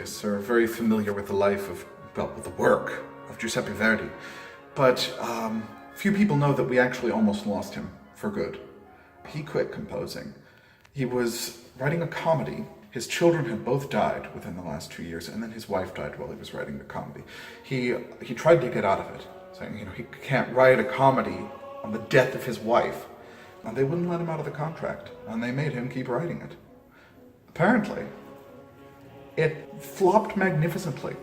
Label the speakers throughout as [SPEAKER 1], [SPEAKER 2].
[SPEAKER 1] enthusiasts are very familiar with the life of, well, with the work of Giuseppe Verdi, but few people know that we actually almost lost him for good. He quit composing. He was writing a comedy. His children had both died within the last 2 years, and then his wife died while he was writing the comedy. He tried to get out of it, saying, he can't write a comedy on the death of his wife. And they wouldn't let him out of the contract, and they made him keep writing it. Apparently, it flopped magnificently.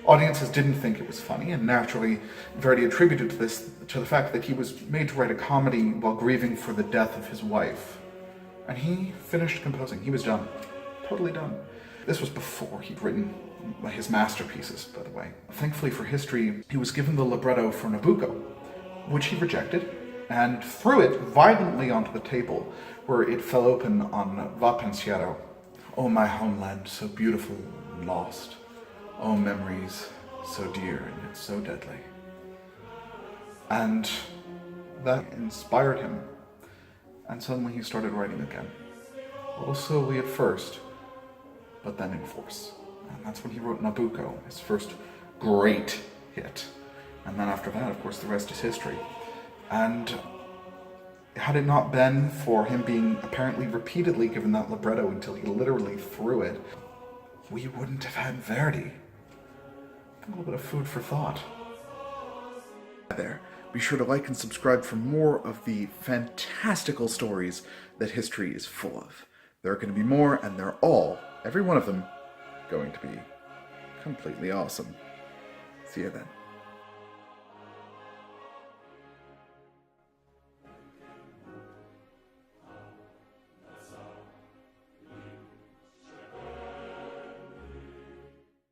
[SPEAKER 1] Audiences didn't think it was funny, and naturally, Verdi attributed this to the fact that he was made to write a comedy while grieving for the death of his wife. And he finished composing. He was done. Totally done. This was before he'd written his masterpieces, by the way. Thankfully for history, he was given the libretto for Nabucco, which he rejected, and threw it violently onto the table, where it fell open on Pensiero. Oh, my homeland, so beautiful and lost. Oh, memories, so dear and yet so deadly. And that inspired him, and suddenly he started writing again. A little slowly at first, but then in force. And that's when he wrote Nabucco, his first great hit. And then after that, of course, the rest is history. And had it not been for him being apparently repeatedly given that libretto until he literally threw it, we wouldn't have had Verdi. A little bit of food for thought. There. Be sure to like and subscribe for more of the fantastical stories that history is full of. There are going to be more, and they're all, every one of them, going to be completely awesome. See you then.